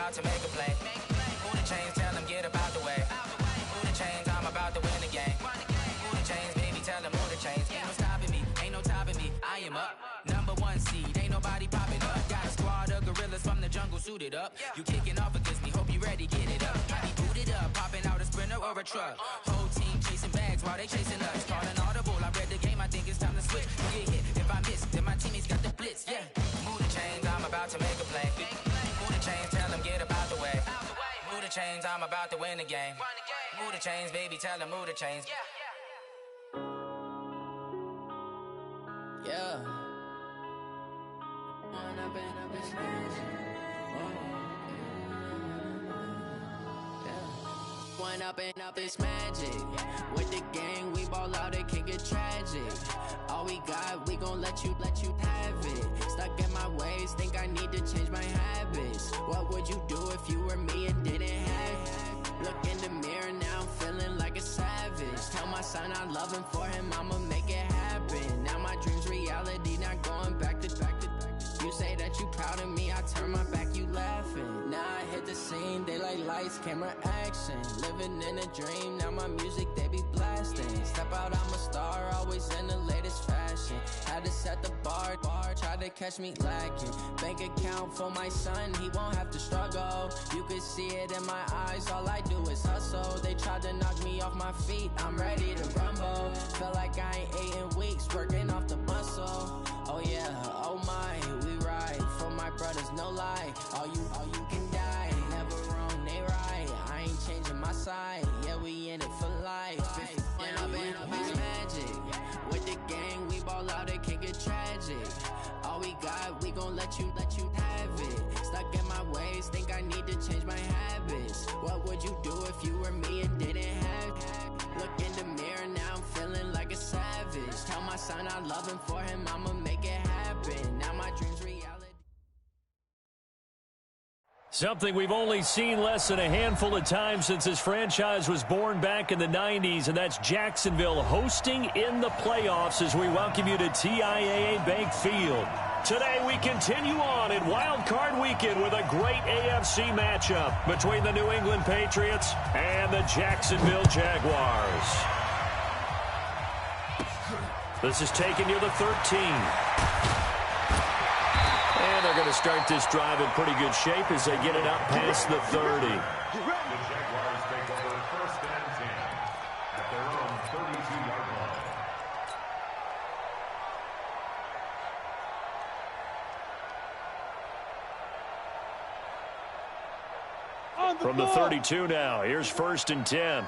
about to make a play. Move the chains, tell them get about the way. Move the chains, I'm about to win the game. Move the chains, baby, tell them move the chains. Ain't no stopping me, ain't no topping me. I am up, #1 seed, ain't nobody popping up. Got a squad of gorillas from the jungle suited up. You kicking off against me, hope you ready, get it up. I be booted up, popping out a sprinter or a truck. Whole team chasing bags while they chasing us. Calling audible, I read the game, I think it's time to switch. Get hit, if I miss, then my teammates got the blitz, yeah. Move the chains, I'm about to make a play. Move the chains, tell them get about the way. Move the chains, I'm about to win the game. Move the chains, baby, tell them move the chains. Yeah. One up and up, it's magic. With the gang, we ball out, it can get tragic. All we got, we gon' let you have it. Stuck in my ways, think I need to change my habits. What would you do if you were me and didn't have it? Look in the mirror, now I'm feeling like a savage. Tell my son I love him, for him I'ma make it happen. Now my dream's reality, not going back to. You say that you proud of me, I turn my back, you laughing. Now I hit the scene, they like lights, camera, action. Living in a dream, now my music, they be blasting. Step out, I'm a star, always in the latest fashion. Had to set the bar, try to catch me lacking. Bank account for my son, he won't have to struggle. You could see it in my eyes, all I do is hustle. They tried to knock me off my feet, I'm ready to rumble. Feel like I ain't ate in weeks, working off the muscle. Oh yeah, oh my, we ride for my brothers, no lie. All you can die, never wrong, they right. I ain't changing my side, yeah, we in it for life. When up and up is magic. With the gang, we ball out, it can get tragic. All we got, we gon' let you have it. Stuck in my ways, think I need to change my habits. What would you do if you were me and didn't have it? Look in the mirror, now I'm feeling like a savage. Tell my son I love him, for him I'ma make it happen. Now my dream's reality. Something we've only seen less than a handful of times since this franchise was born back in the 90s, and that's Jacksonville hosting in the playoffs as we welcome you to TIAA Bank Field. Today we continue on in Wild Card Weekend with a great AFC matchup between the New England Patriots and the Jacksonville Jaguars. This is taking you to 13. And they're going to start this drive in pretty good shape as they get it up past the 30. The Jaguars take over 1st and 10 at their own 32-yard line. From the 32 now, here's 1st and 10.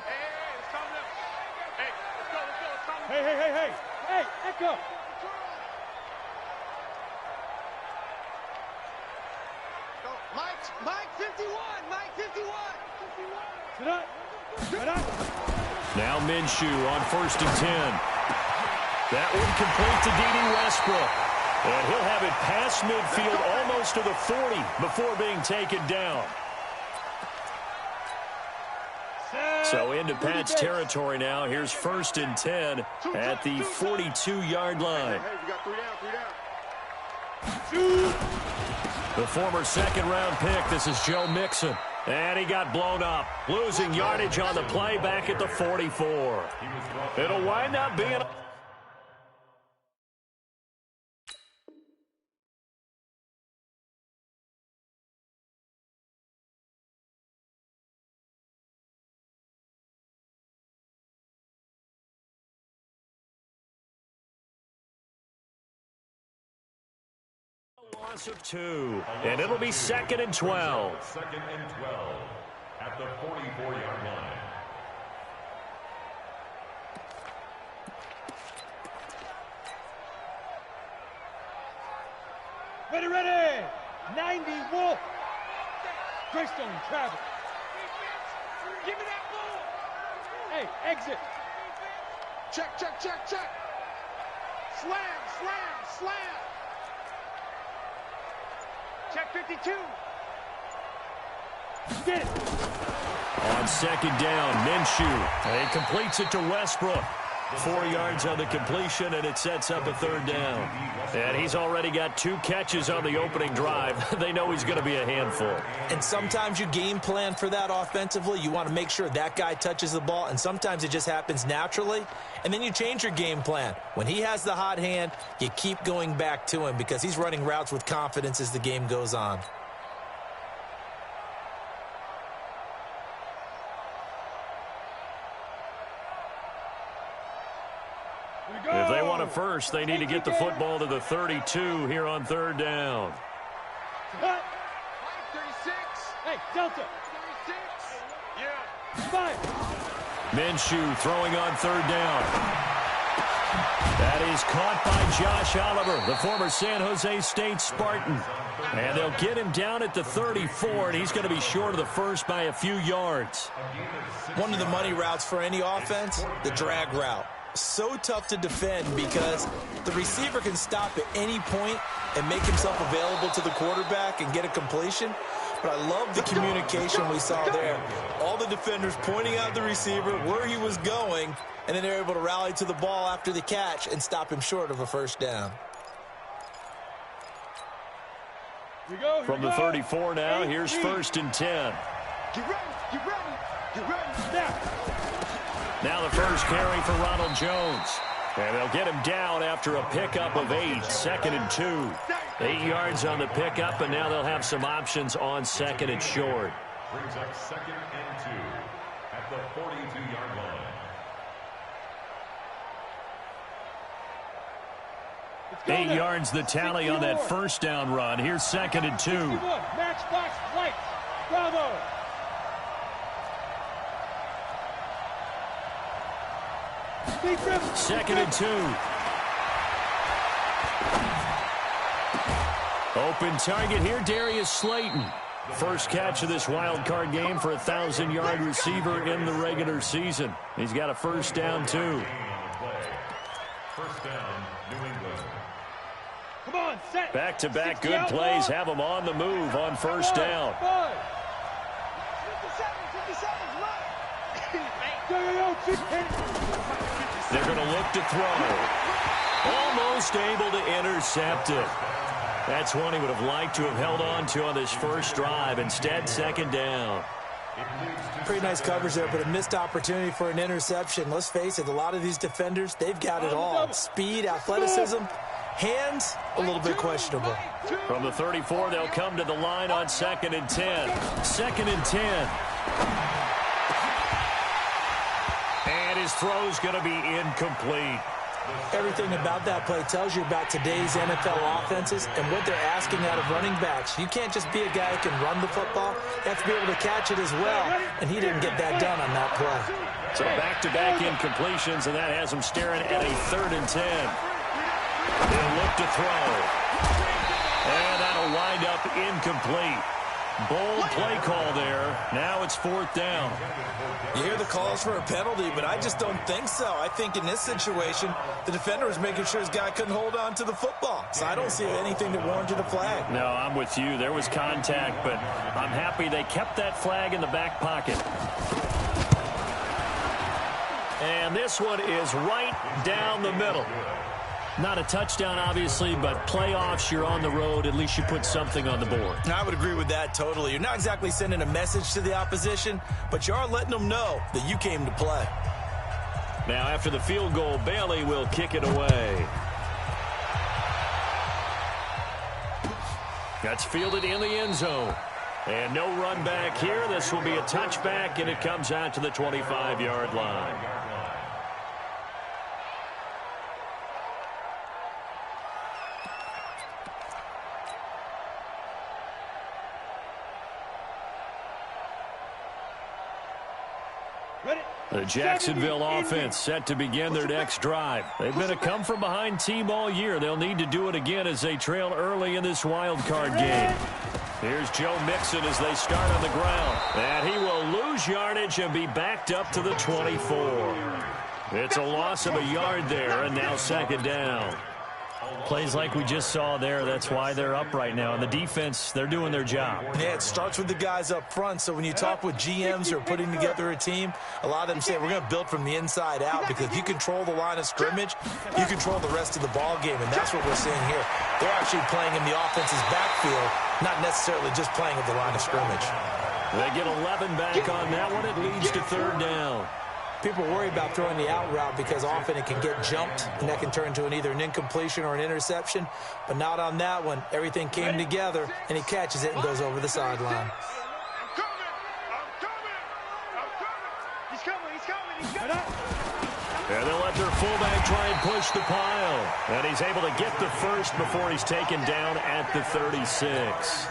Hey, Echo! Mike 51! Mike 51! Sit up! Now Minshew on 1st and 10. That one complete to D.D. Westbrook. And he'll have it past midfield almost to the 40 before being taken down. So into Pat's territory now. Here's 1st and 10 at the 42-yard line. Hey, we got 3 down. The former second-round pick, this is Joe Mixon. And he got blown up, losing yardage on the play back at the 44. It'll wind up being... loss of 2, and it'll be 2nd and 12. 2nd and 12 at the 44-yard line. Ready! 90 Wolf! Greystone, travel. Give me that ball! Hey, exit! Check! Slam! Check 52! Get it! On 2nd down, Minshew. And he completes it to Westbrook. 4 yards on the completion, and it sets up a 3rd down. And he's already got 2 catches on the opening drive. They know he's going to be a handful. And sometimes you game plan for that offensively. You want to make sure that guy touches the ball, and sometimes it just happens naturally. And then you change your game plan. When he has the hot hand, you keep going back to him because he's running routes with confidence as the game goes on. If they want a first, they need to get the football to the 32 here on 3rd down. 36. Hey, Delta. 36. Yeah. 5. Minshew throwing on 3rd down. That is caught by Josh Oliver, the former San Jose State Spartan. And they'll get him down at the 34, and he's going to be short of the first by a few yards. One of the money routes for any offense, the drag route. So tough to defend because the receiver can stop at any point and make himself available to the quarterback and get a completion. But I love the communication we saw there. All the defenders pointing out the receiver, where he was going, and then they're able to rally to the ball after the catch and stop him short of a 1st down. From the 34 now, here's 1st and 10. Get ready. Get ready. Get ready. Now. Now the first carry for Ronald Jones. And they'll get him down after a pickup of 8, 2nd and 2. 8 yards on the pickup, and now they'll have some options on 2nd and short. Brings up 2nd and 2 at the 42-yard line. 8 yards the tally on that 1st down run. Here's 2nd and 2. Matchbox lights. Bravo. Second and 2. Open target here, Darius Slayton. First catch of this wild card game for a 1,000-yard receiver in the regular season. He's got a 1st down, too. 1st down, New England. Come on, set. Back-to-back good plays have him on the move on 1st down. 57, They're going to look to throw. Almost able to intercept it. That's one he would have liked to have held on to on this first drive. Instead, 2nd down. Pretty nice coverage there, but a missed opportunity for an interception. Let's face it, a lot of these defenders, they've got it all. Speed, athleticism, hands, a little bit questionable. From the 34, they'll come to the line on 2nd and 10. 2nd and 10. And his throw's going to be incomplete. Everything about that play tells you about today's NFL offenses and what they're asking out of running backs. You can't just be a guy who can run the football. You have to be able to catch it as well, and he didn't get that done on that play. So back-to-back incompletions, and that has him staring at a 3rd and 10. They'll look to throw. And that'll wind up incomplete. Bold play call there. Now it's 4th down. You hear the calls for a penalty, but I just don't think so. I think in this situation, the defender was making sure his guy couldn't hold on to the football. So I don't see anything that warranted a flag. No, I'm with you. There was contact, but I'm happy they kept that flag in the back pocket. And this one is right down the middle. Not a touchdown, obviously, but playoffs, you're on the road. At least you put something on the board. I would agree with that totally. You're not exactly sending a message to the opposition, but you are letting them know that you came to play. Now, after the field goal, Bailey will kick it away. That's fielded in the end zone. And no run back here. This will be a touchback, and it comes out to the 25-yard line. The Jacksonville offense set to begin their next drive. They've been a come-from-behind team all year. They'll need to do it again as they trail early in this wild card game. Here's Joe Mixon as they start on the ground. And he will lose yardage and be backed up to the 24. It's a loss of a yard there, and now 2nd down. Plays like we just saw there, that's why they're up right now. And the defense, they're doing their job. Yeah, it starts with the guys up front. So when you talk with GMs who are putting together a team, a lot of them say we're going to build from the inside out, because if you control the line of scrimmage, you control the rest of the ball game, and that's what we're seeing here. They're actually playing in the offense's backfield, not necessarily just playing at the line of scrimmage. They get 11 back on that one. It leads to third down. People worry about throwing the out route because often it can get jumped, and that can turn into either an incompletion or an interception. But not on that one. Everything came together, and he catches it and goes over the sideline. And they'll let their fullback try and push the pile. And he's able to get the first before he's taken down at the 36.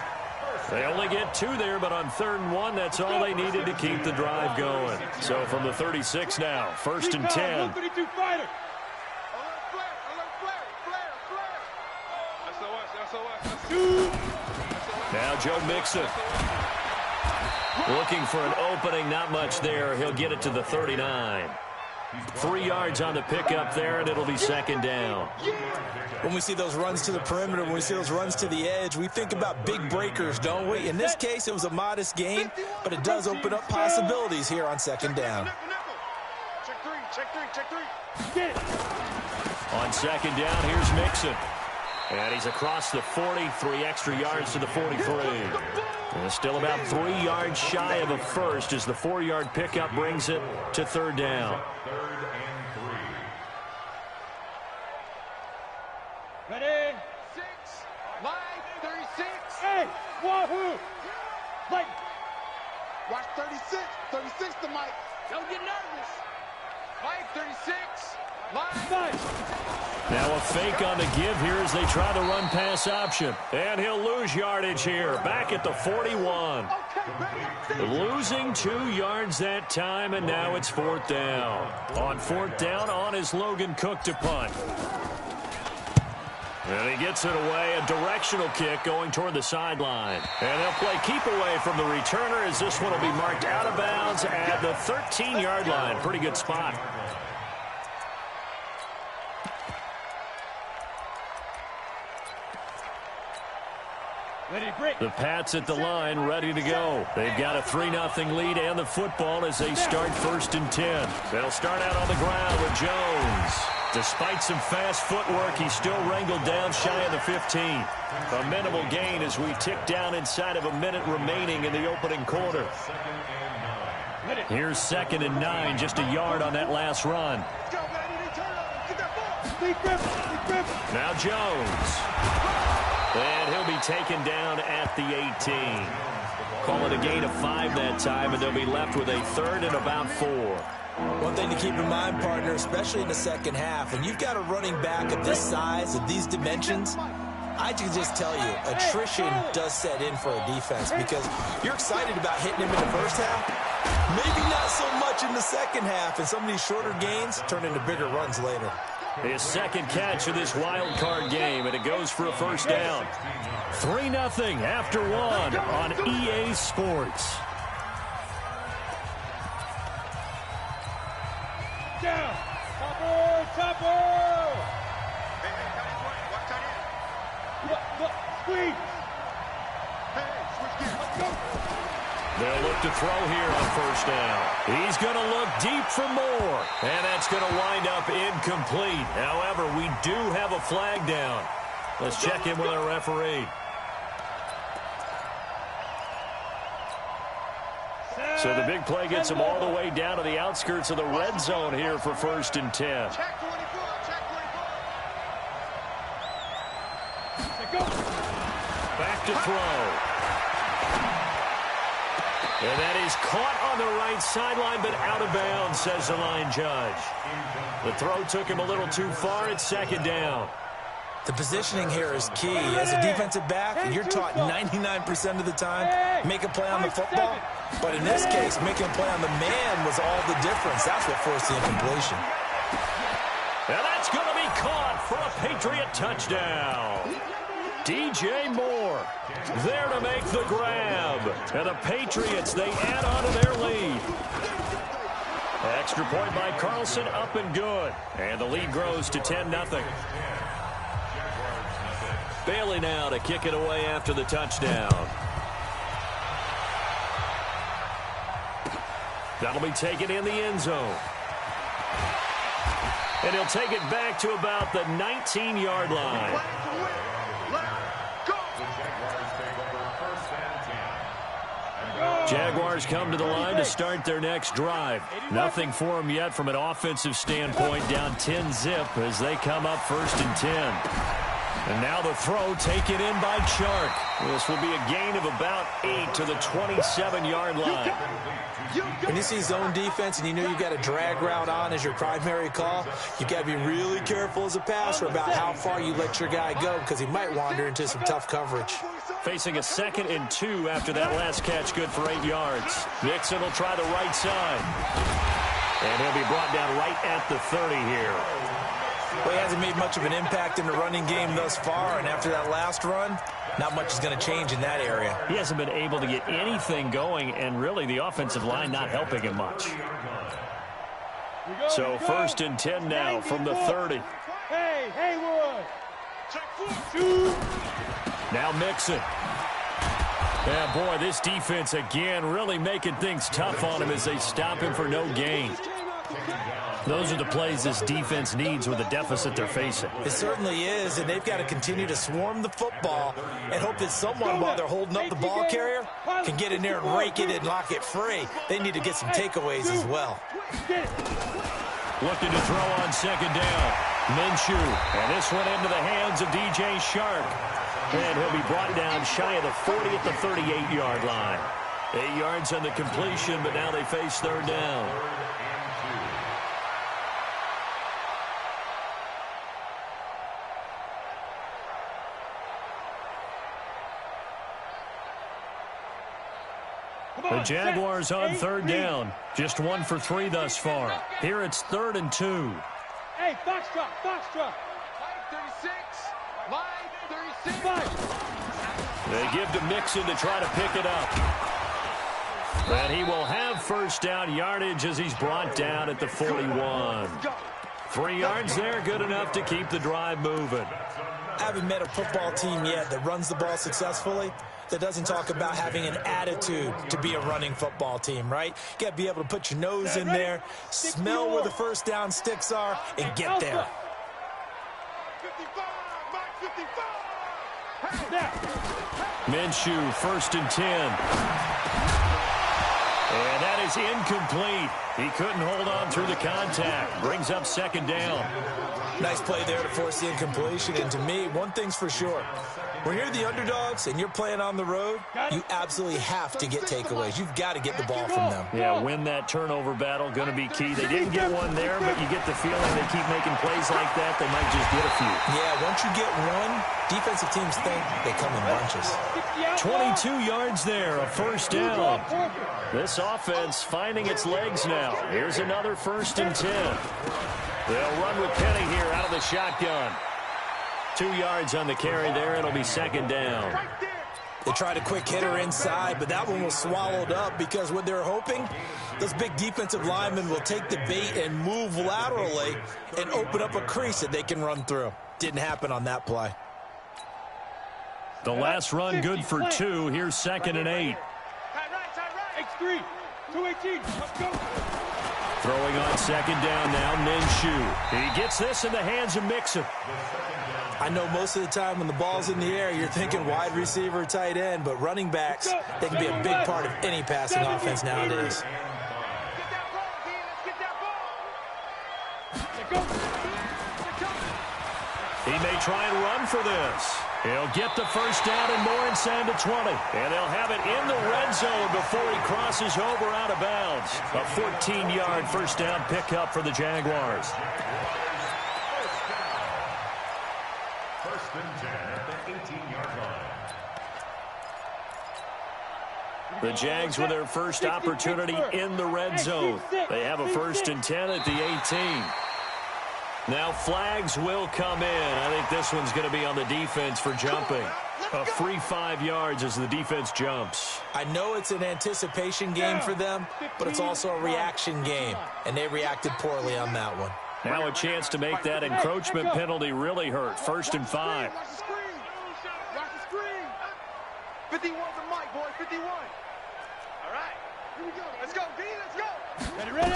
They only get 2 there, but on 3rd and 1, that's all they needed to keep the drive going. So from the 36 now, 1st and 10. Now Joe Mixon. Looking for an opening, not much there. He'll get it to the 39. 3 yards on the pickup there, and it'll be 2nd down. When we see those runs to the perimeter, when we see those runs to the edge, we think about big breakers, don't we? In this case, it was a modest gain, but it does open up possibilities here on 2nd down. On 2nd down, here's Mixon. And he's across the 40, 3 extra yards to the 43. And still about 3 yards shy of a first as the 4-yard pickup brings it to 3rd down. Ready? 6, line, 36. Hey, wahoo! Mike. Watch 36. 36 to Mike. Don't get nervous. Mike, 36. Line. Now a fake on the give here as they try to run pass option. And he'll lose yardage here. Back at the 41. Losing 2 yards that time, and now it's 4th down. On 4th down, on is Logan Cook to punt. And he gets it away, a directional kick going toward the sideline. And they'll play keep away from the returner as this one will be marked out of bounds at the 13-yard line. Pretty good spot. The Pats at the line, ready to go. They've got a 3-0 lead and the football as they start 1st and 10. They'll start out on the ground with Jones. Despite some fast footwork, he's still wrangled down shy of the 15. A minimal gain as we tick down inside of a minute remaining in the opening quarter. Here's 2nd and 9, just a yard on that last run. Now Jones. And he'll be taken down at the 18. Call it a gain of 5 that time, and they'll be left with a 3rd and about 4. One thing to keep in mind, partner, especially in the second half, when you've got a running back of this size, of these dimensions, I can just tell you, attrition does set in for a defense because you're excited about hitting him in the first half, maybe not so much in the second half, and some of these shorter gains turn into bigger runs later. His 2nd catch of this wild card game, and it goes for a 1st down. 3-0 after 1 on EA Sports. Down. Topper. Hey, watch tight end. Look, squeeze. Hey, switch gears. Let's go. They'll look to throw here on 1st down. He's going to look deep for more. And that's going to wind up incomplete. However, we do have a flag down. Let's check in with our referee. So the big play gets him all the way down to the outskirts of the red zone here for 1st and 10. Check 24. Back to throw. And that is caught on the right sideline, but out of bounds, says the line judge. The throw took him a little too far. It's 2nd down. The positioning here is key. As a defensive back, you're taught 99% of the time, make a play on the football. But in this case, making a play on the man was all the difference. That's what forced the incompletion. And that's going to be caught for a Patriot touchdown. DJ Moore there to make the grab. And the Patriots, they add on to their lead. Extra point by Carlson, up and good. And the lead grows to 10-0. Bailey now to kick it away after the touchdown. That'll be taken in the end zone. And he'll take it back to about the 19-yard line. Jaguars come to the line to start their next drive. Nothing for them yet from an offensive standpoint, down 10-zip as they come up 1st and 10. And now the throw taken in by Chark. This will be a gain of about 8 to the 27-yard line. When you see zone defense and you know you've got a drag route on as your primary call, you've got to be really careful as a passer about how far you let your guy go because he might wander into some tough coverage. Facing a 2nd and 2 after that last catch, good for 8 yards. Mixon will try the right side. And he'll be brought down right at the 30 here. Well, he hasn't made much of an impact in the running game thus far, and after that last run, not much is going to change in that area. He hasn't been able to get anything going, and really the offensive line not helping him much. So 1st and 10 now from the 30. Hey, Haywood! Now Mixon. Yeah, boy, this defense again really making things tough on him as they stop him for no gain. Those are the plays this defense needs with the deficit they're facing. It certainly is, and they've got to continue to swarm the football and hope that someone, while they're holding up the ball carrier, can get in there and rake it and lock it free. They need to get some takeaways as well. Looking to throw on 2nd down. Minshew, and this one into the hands of DJ Chark. And he'll be brought down shy of the 40 at the 38-yard line. 8 yards on the completion, but now they face 3rd down. The Jaguars on 3rd down. Just 1 for 3 thus far. Here it's 3rd and 2. Hey, Foxtrot, Foxtrot. Line 36, line 36. They give to Mixon to try to pick it up. And he will have 1st down yardage as he's brought down at the 41. 3 yards there, good enough to keep the drive moving. I haven't met a football team yet that runs the ball successfully that doesn't talk about having an attitude to be a running football team, right? You got to be able to put your nose in there, smell where the 1st down sticks are, and get there. 55. Minshew, 1st and 10. And that is incomplete. He couldn't hold on through the contact. Brings up 2nd down. Nice play there to force the incompletion. And to me, one thing's for sure. When you're the underdogs and you're playing on the road, you absolutely have to get takeaways. You've got to get the ball from them. Yeah, win that turnover battle, going to be key. They didn't get one there, but you get the feeling they keep making plays like that, they might just get a few. Yeah, once you get one, defensive teams think they come in bunches. 22 yards there, a 1st down. This offense finding its legs now. Here's another 1st and 10. They'll run with Penny here out of the shotgun. 2 yards on the carry there. It'll be 2nd down. They tried a quick hitter inside, but that one was swallowed up because what they're hoping, those big defensive linemen will take the bait and move laterally and open up a crease that they can run through. Didn't happen on that play. The last run good for 2. Here's 2nd and 8. X3, 218, let's go. Throwing on 2nd down now, Minshew. He gets this in the hands of Mixon. I know most of the time when the ball's in the air, you're thinking wide receiver, tight end, but running backs, they can be a big part of any passing offense nowadays. He may try and run for this. He'll get the 1st down and more inside the 20. And they'll have it in the red zone before he crosses over out of bounds. A 14-yard 1st down pickup for the Jaguars. 1st and 10 at the 18-yard line. The Jags with their first opportunity in the red zone. They have a 1st and 10 at the 18. Now flags will come in. I think this one's going to be on the defense for jumping. A free 5 yards as the defense jumps. I know it's an anticipation game for them, but it's also a reaction game, and they reacted poorly on that one. Now a chance to make that encroachment penalty really hurt. 1st and 5. 51's a mic, boy. 51. All right. Here we go. Let's go, D. Let's go. Ready?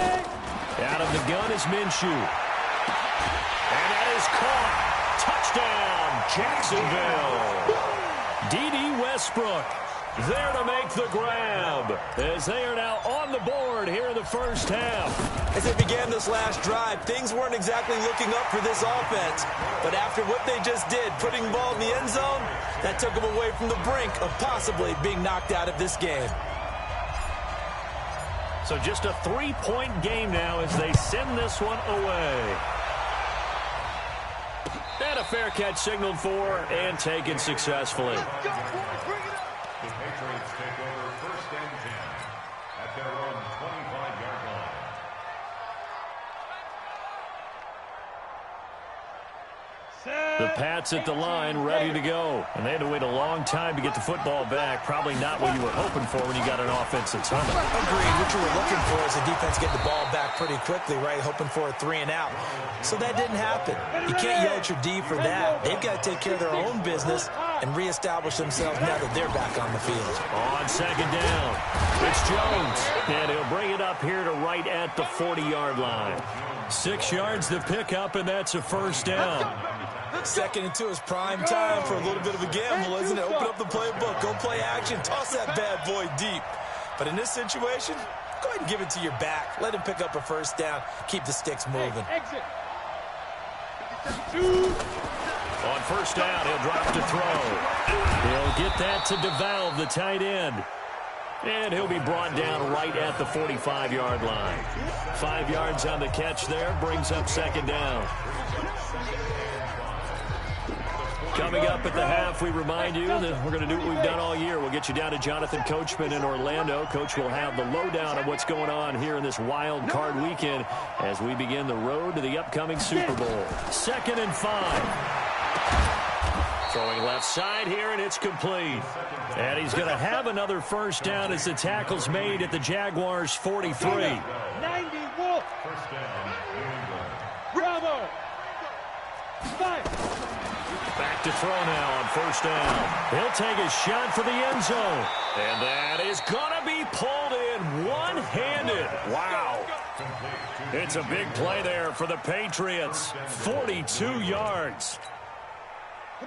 Out of the gun is Minshew. And that is caught. Touchdown, Jacksonville. D.D. Westbrook there to make the grab as they are now on the board here in the first half. As they began this last drive, things weren't exactly looking up for this offense. But after what they just did, putting the ball in the end zone, that took them away from the brink of possibly being knocked out of this game. So just a 3-point game now as they send this one away. And a fair catch signaled for and taken successfully. The Patriots take over 1st and 10 at their own 25-yard line. The Pats at the line, ready to go. And they had to wait a long time to get the football back. Probably not what you were hoping for when you got an offense that's humming. Agreed. What you were looking for is the defense get the ball back pretty quickly, right? Hoping for a 3 and out. So that didn't happen. You can't yell at your D for that. They've got to take care of their own business and reestablish themselves now that they're back on the field. On 2nd down, it's Jones. And he'll bring it up here to right at the 40-yard line. 6 yards to pick up, and that's a 1st down. 2nd and 2 is prime time for a little bit of a gamble, isn't it? Open up the playbook, go play action, toss that bad boy deep. But in this situation, go ahead and give it to your back. Let him pick up a 1st down. Keep the sticks moving. Exit. On 1st down, he'll drop to throw. He'll get that to DeValve, the tight end. And he'll be brought down right at the 45-yard line. 5 yards on the catch there, brings up 2nd down. Coming up at the half, we remind you that we're going to do what we've done all year. We'll get you down to Jonathan Coachman in Orlando. Coach will have the lowdown on what's going on here in this wild card weekend as we begin the road to the upcoming Super Bowl. 2nd and 5. Throwing left side here, and it's complete. And he's going to have another 1st down as the tackle's made at the Jaguars' 43. 90 Wolf. 1st down, New England. Bravo. 5. Back to throw now on 1st down. He'll take a shot for the end zone. And that is going to be pulled in one-handed. Wow. It's a big play there for the Patriots. 42 yards.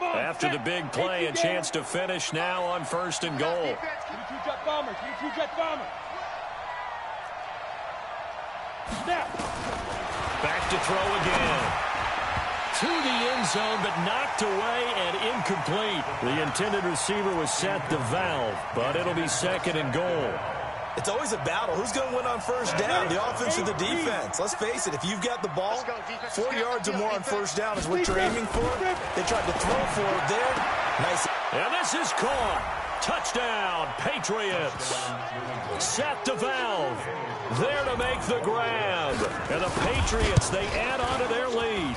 After the big play, a chance to finish now on 1st and goal. 22-jet bomber. 22-jet bomber. Snap. Back to throw again. To the end zone, but knocked away and incomplete. The intended receiver was set DeValve, but it'll be 2nd and goal. It's always a battle. Who's going to win on 1st down, the offense or the defense? Let's face it, if you've got the ball, 4 yards or more on 1st down is what you're aiming for. They tried to throw for it there. Nice. And this is caught. Touchdown, Patriots. Set DeValve there to make the grab. And the Patriots, they add on to their lead.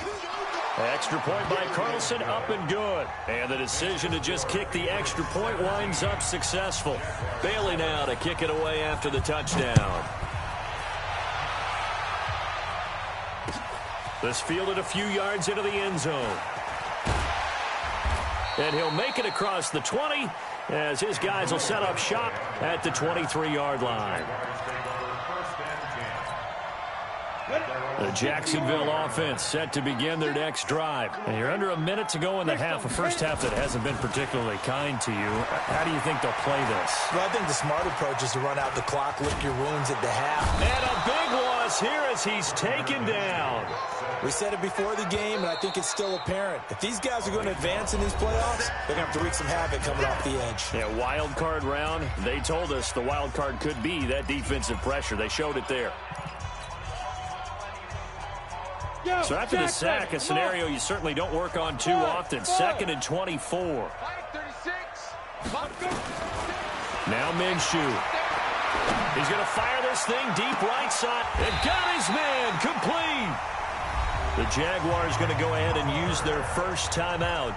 Extra point by Carlson, up and good. And the decision to just kick the extra point winds up successful. Bailey now to kick it away after the touchdown. This fielded a few yards into the end zone. And he'll make it across the 20 as his guys will set up shop at the 23-yard line. The Jacksonville offense set to begin their next drive. And you're under a minute to go in the half, a first half that hasn't been particularly kind to you. How do you think they'll play this? Well, I think the smart approach is to run out the clock, lick your wounds at the half. And a big loss here as he's taken down. We said it before the game, and I think it's still apparent. If these guys are going to advance in these playoffs, they're going to have to wreak some havoc coming off the edge. Yeah, wild card round. They told us the wild card could be that defensive pressure. They showed it there. So after the sack, a scenario you certainly don't work on too often. 2nd and 24. Now Minshew. He's going to fire this thing deep right side. And got his man complete. The Jaguars going to go ahead and use their first timeout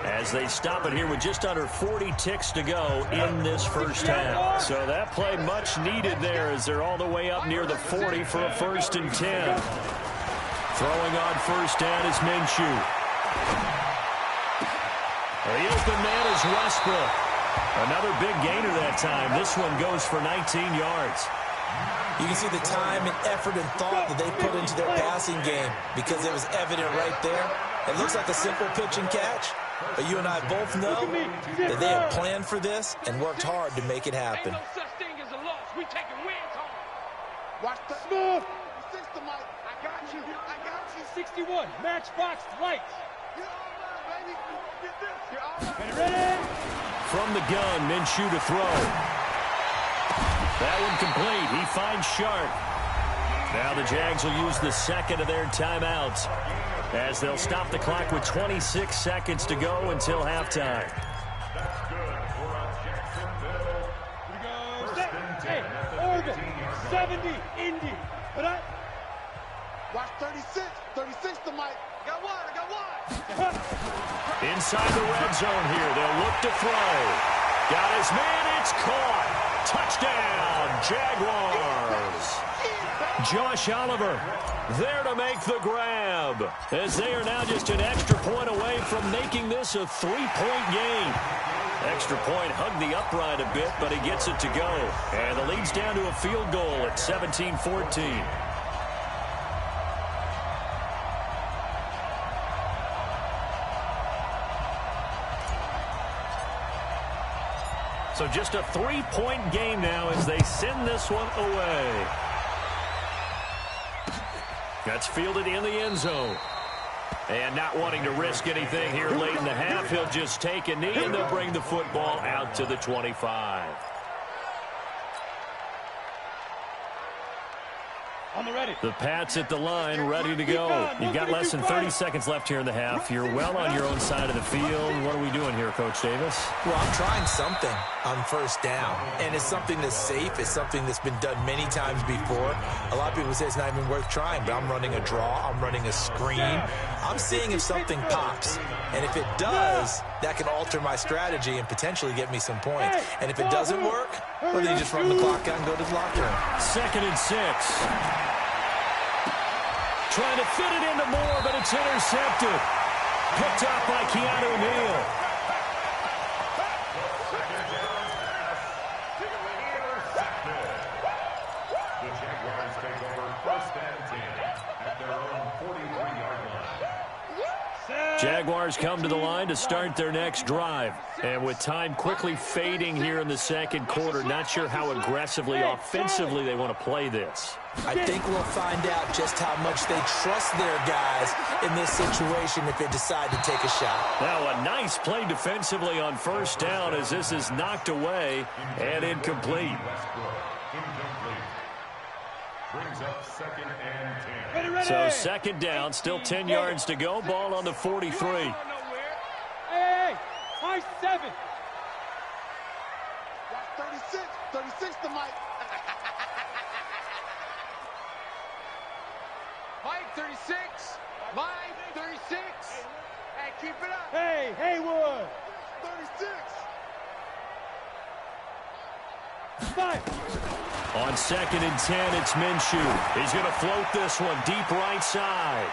as they stop it here with just under 40 ticks to go in this first half. So that play much needed there as they're all the way up near the 40 for a 1st and 10. Throwing on 1st down is Minshew. The open man is Westbrook. Another big gainer that time. This one goes for 19 yards. You can see the time and effort and thought that they put into their passing game because it was evident right there. It looks like a simple pitch and catch, but you and I both know that they have planned for this and worked hard to make it happen. Ain't no such thing as a loss. We taking wins home. Watch the Smooth. system, Mike. I got you. I got you. 61. Matchbox lights. You're all right, baby. Get this. You're all right. Get ready. From the gun, Minshew to throw. That one complete. He finds Sharp. Now the Jags will use the second of their timeouts as they'll stop the clock with 26 seconds to go until halftime. That's good for a Jacksonville. Here we go. First Set. and 10 Hey, at the Oregon. 15-yard line. 70. Indy. But I... Watch 36. 36 to Mike. Got one. I got one. Inside the red zone here. They'll look to throw. Got his man. It's caught. Touchdown, Jaguars. Josh Oliver there to make the grab as they are now just an extra point away from making this a 3-point game. Extra point hugged the upright a bit, but he gets it to go. And the lead's down to a field goal at 17-14. So just a 3-point game now as they send this one away. That's fielded in the end zone. And not wanting to risk anything here late in the half, he'll just take a knee and they'll bring the football out to the 25. On the ready. The Pats at the line, ready to go. You've got less than 30 seconds left here in the half. You're well on your own side of the field. What are we doing here, Coach Davis? Well, I'm trying something on first down, and it's something that's safe. It's something that's been done many times before. A lot of people say it's not even worth trying, but I'm running a draw. I'm running a screen. I'm seeing if something pops, and if it does, that can alter my strategy and potentially get me some points. And if it doesn't work, well, then you just run the clock out and go to the locker room. 2nd and 6. Trying to fit it into Moore, but it's intercepted. Picked up by Keanu Neal. The Jaguars take over 1st and 10 at their own 43-yard line. Jaguars come to the line to start their next drive. And with time quickly fading here in the second quarter, not sure how aggressively, offensively they want to play this. I think we'll find out just how much they trust their guys in this situation if they decide to take a shot. Now a nice play defensively on first down as this is knocked away and incomplete. Incomplete. Brings up 2nd and 10. Ready. So 2nd down, still 10 yards to go. Ball on the 43. Hey, high 7. Watch 36. 36 to Mike. Mike 36. Mike 36. Hey, keep it up. Hey, Haywood. 36. 5. On 2nd and 10, it's Minshew. He's going to float this one deep right side.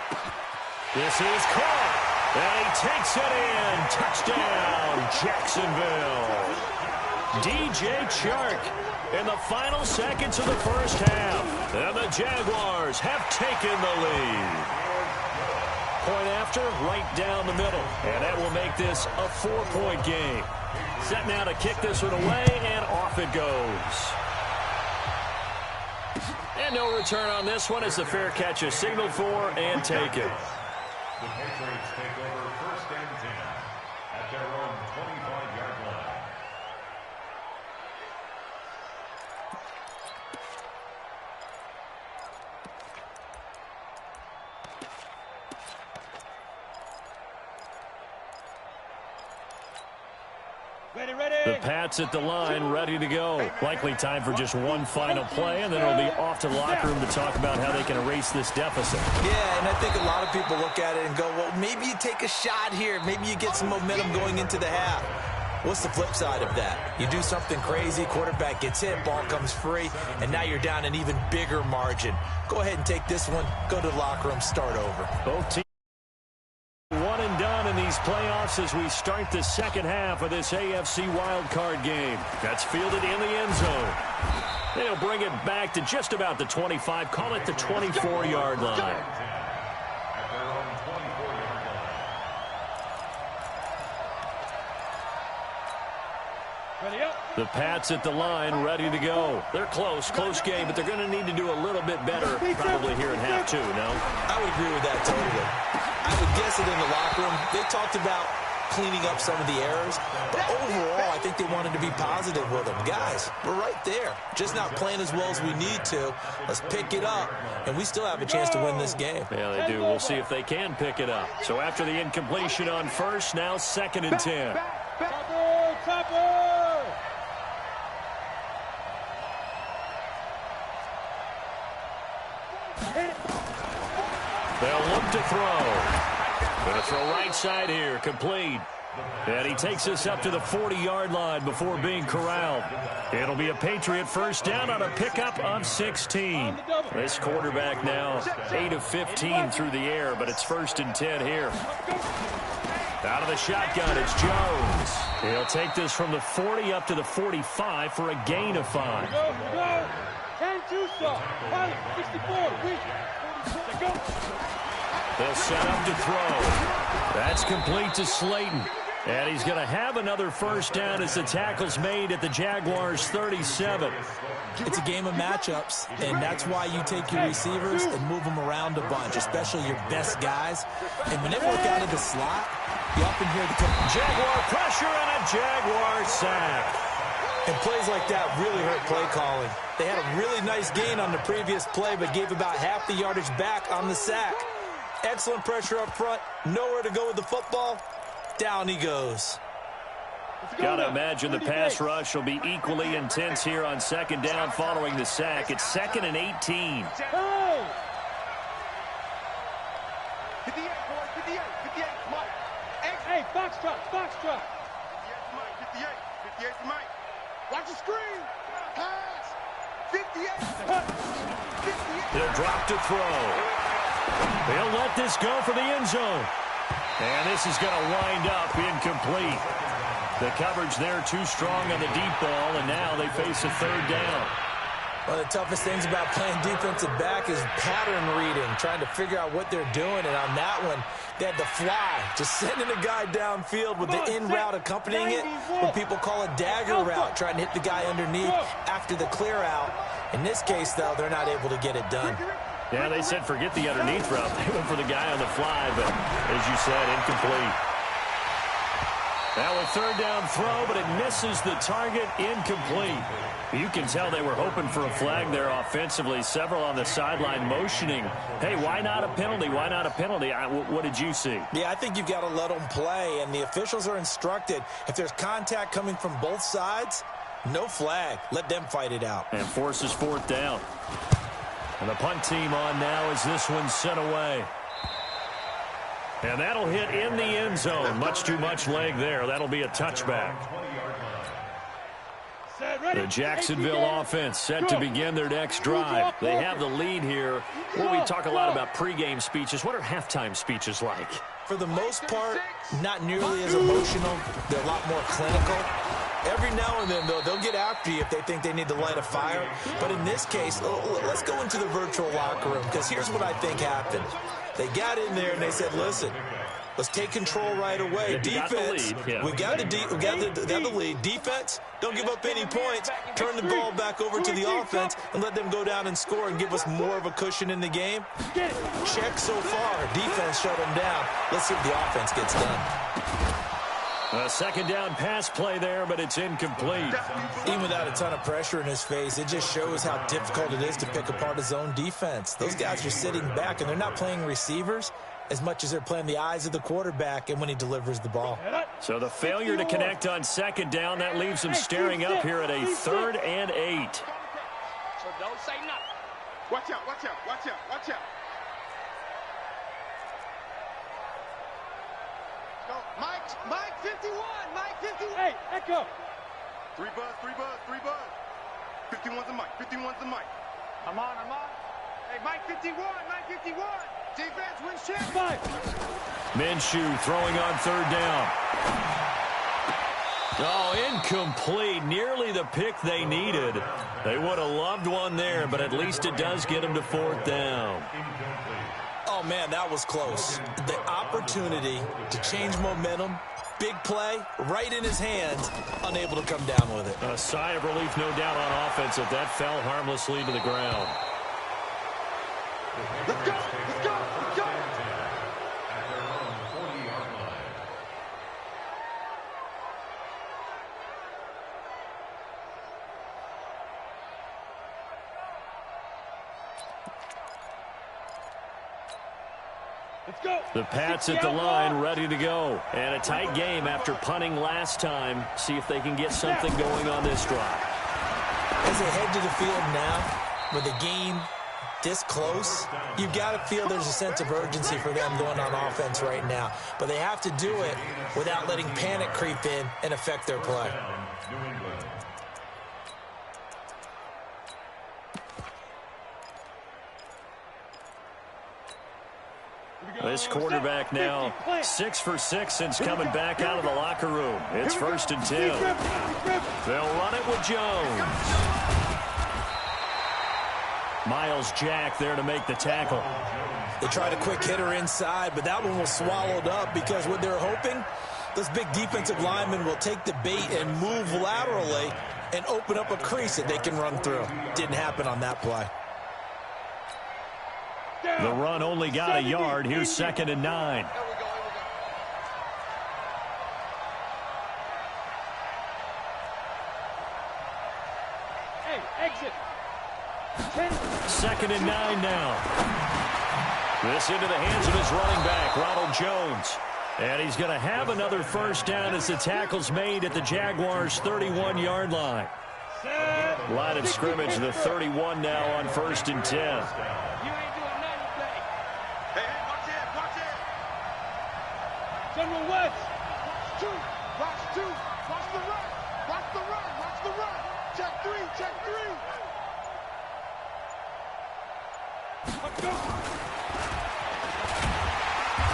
This is caught. And he takes it in. Touchdown, Jacksonville. DJ Chark in the final seconds of the first half. And the Jaguars have taken the lead. Point after, right down the middle. And that will make this a 4-point game. Set now to kick this one away, and off it goes. And no return on this one as the fair catch is signaled for and taken. The Patriots take over 1st and 10 at their own 25-yard line. Ready. The Pats at the line, ready to go. Likely time for just one final play, and then it'll be off to the locker room to talk about how they can erase this deficit. Yeah, and I think a lot of people look at it and go, well, maybe you take a shot here. Maybe you get some momentum going into the half. What's the flip side of that? You do something crazy, quarterback gets hit, ball comes free, and now you're down an even bigger margin. Go ahead and take this one, go to the locker room, start over. Both teams one and done in these playoffs as we start the second half of this AFC wildcard game. That's fielded in the end zone. They'll bring it back to just about the 25, call it the 24-yard line. The Pats at the line, ready to go. They're close game, but they're going to need to do a little bit better probably here in half two, no? I would agree with that totally. I would guess it in the locker room. They talked about cleaning up some of the errors, but overall, I think they wanted to be positive with them. Guys, we're right there. Just not playing as well as we need to. Let's pick it up, and we still have a chance to win this game. Yeah, they do. We'll see if they can pick it up. So after the incompletion on first, now 2nd and 10. They'll look to throw. Going to throw right side here, complete. And he takes us up to the 40-yard line before being corralled. It'll be a Patriot first down on a pickup of 16. This quarterback now 8 of 15 through the air, but it's 1st and 10 here. Out of the shotgun, it's Jones. He'll take this from the 40 up to the 45 for a gain of 5. They'll set up to throw. That's complete to Slayton. And he's going to have another first down as the tackle's made at the Jaguars' 37. It's a game of matchups, and that's why you take your receivers and move them around a bunch, especially your best guys. And when they work out of the slot, you often hear the Jaguar pressure and a Jaguar sack. And plays like that really hurt play calling. They had a really nice gain on the previous play, but gave about half the yardage back on the sack. Excellent pressure up front. Nowhere to go with the football. Down he goes. Gotta imagine the pass rush will be equally intense here on 2nd down following the sack. It's 2nd and 18. 58, boys, 58, Mike. Hey, foxtrot. 58 to Mike. Watch the screen. Pass. 58. 58. They'll drop to throw. They'll let this go for the end zone. And this is going to wind up incomplete. The coverage there too strong on the deep ball, and now they face a 3rd down. One of the toughest things about playing defensive back is pattern reading, trying to figure out what they're doing. And on that one, they had the fly, just sending a guy downfield with the in route accompanying it, what people call a dagger route, trying to hit the guy underneath after the clear out. In this case, though, they're not able to get it done. Yeah, they said forget the underneath route. They went for the guy on the fly, but as you said, incomplete. Now a 3rd down throw, but it misses the target, incomplete. You can tell they were hoping for a flag there offensively. Several on the sideline motioning. Hey, why not a penalty? Why not a penalty? What did you see? Yeah, I think you've got to let them play, and the officials are instructed. If there's contact coming from both sides, no flag. Let them fight it out. And forces 4th down. And the punt team on now as this one's sent away. And that'll hit in the end zone. Much too much leg there. That'll be a touchback. The Jacksonville offense set to begin their next drive. They have the lead here. Well, we talk a lot about pregame speeches. What are halftime speeches like? For the most part, not nearly as emotional. They're a lot more clinical. Every now and then, though, they'll get after you if they think they need to light a fire. But in this case, let's go into the virtual locker room, because here's what I think happened. They got in there and they said, listen, let's take control right away. Defense, we got the lead. Defense, don't give up any points. Turn the ball back over to the offense and let them go down and score and give us more of a cushion in the game. Check so far. Defense shut them down. Let's see if the offense gets done. A 2nd down pass play there, but it's incomplete. Even without a ton of pressure in his face, it just shows how difficult it is to pick apart his own defense. Those guys are sitting back, and they're not playing receivers as much as they're playing the eyes of the quarterback and when he delivers the ball. So the failure to connect on 2nd down, that leaves them staring up here at a 3rd and 8. So don't say nothing. Watch out, watch out, watch out, watch out. Go, Mike 51, Mike 51. Hey, Echo. 3 buzz. 51's the mic, 51's the mic. I'm on. Hey, Mike 51, Mike 51. Defense wins shit. Minshew throwing on third down. Oh, incomplete. Nearly the pick they needed. They would have loved one there, but at least it does get them to fourth down. Oh, man, that was close. The opportunity to change momentum, big play, right in his hands, unable to come down with it. A sigh of relief, no doubt, on offense if that fell harmlessly to the ground. Let's go. Let's go. Let's go. At their own 40-yard line. Let's go. The Pats at the line, ready to go. And a tight game after punting last time. See if they can get something going on this drive. As they head to the field now, with the game this close, you've got to feel there's a sense of urgency for them going on offense right now. But they have to do it without letting panic creep in and affect their play. New England. This quarterback now 6 for 6 since coming back out of the locker room. It's 1st and 10. They'll run it with Jones. Miles Jack there to make the tackle. They tried a quick hitter inside, but that one was swallowed up because what they're hoping, those big defensive linemen will take the bait and move laterally and open up a crease that they can run through. Didn't happen on that play. The run only got a yard. Here's 2nd and 9. Hey, exit. 2nd and 9 now. This into the hands of his running back, Ronald Jones. And he's going to have another first down as the tackle's made at the Jaguars' 31-yard line. Line of scrimmage, the 31 now on 1st and 10. You ain't doing nothing today. Hey, watch it, watch it. General West. Watch two, watch two. Watch the run, watch the run, watch the run. Check three, check three. Let's go.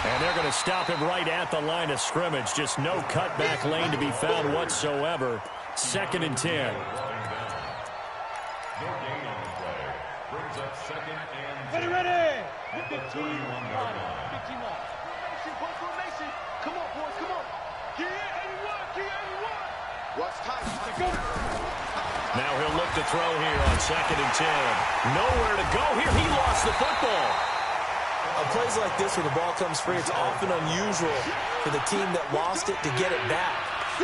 And they're going to stop him right at the line of scrimmage. Just no cutback lane to be found whatsoever. 2nd and 10. No gain on the play. Brings up 2nd and 10. Ready. 15 Formation, formation. Come on, boys, come on. Key 81, key 81. Watch time. Let's go. Now he'll look to throw here on 2nd and 10. Nowhere to go here. He lost the football. On plays like this where the ball comes free, it's often unusual for the team that lost it to get it back.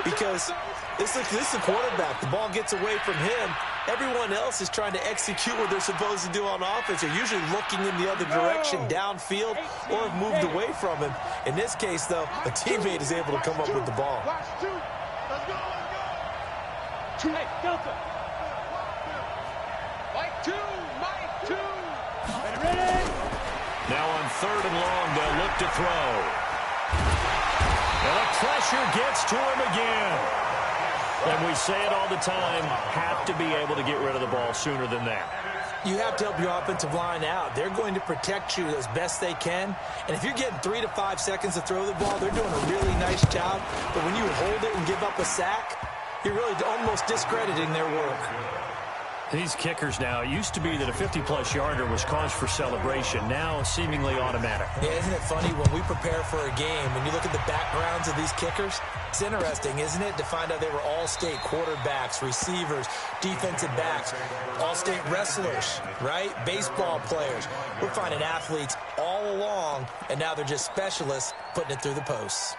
Because this is the quarterback. The ball gets away from him. Everyone else is trying to execute what they're supposed to do on offense. They're usually looking in the other direction, downfield, or have moved away from him. In this case, though, a teammate is able to come up with the ball. Watch two. Let's go, let's go. Hey, Delta. Mike two, Mike two. Ready. Now on 3rd and long, they'll look to throw. And the pressure gets to him again. And we say it all the time, have to be able to get rid of the ball sooner than that. You have to help your offensive line out. They're going to protect you as best they can. And if you're getting 3 to 5 seconds to throw the ball, they're doing a really nice job. But when you hold it and give up a sack, you're really almost discrediting their work. These kickers now, it used to be that a 50-plus yarder was cause for celebration. Now, seemingly automatic. Yeah, isn't it funny when we prepare for a game, when you look at the backgrounds of these kickers, it's interesting, isn't it, to find out they were all-state quarterbacks, receivers, defensive backs, all-state wrestlers, right? Baseball players. We're finding athletes all along, and now they're just specialists putting it through the posts.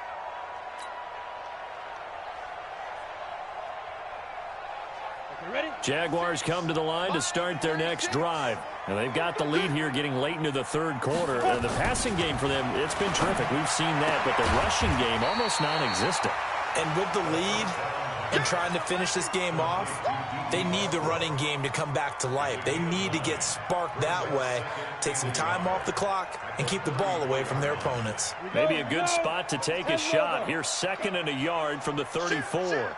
Jaguars come to the line to start their next drive. And they've got the lead here getting late into the 3rd quarter. The passing game for them, it's been terrific. We've seen that, but the rushing game almost non-existent. And with the lead and trying to finish this game off, they need the running game to come back to life. They need to get sparked that way, take some time off the clock, and keep the ball away from their opponents. Maybe a good spot to take a shot. Here's 2nd and a yard from the 34.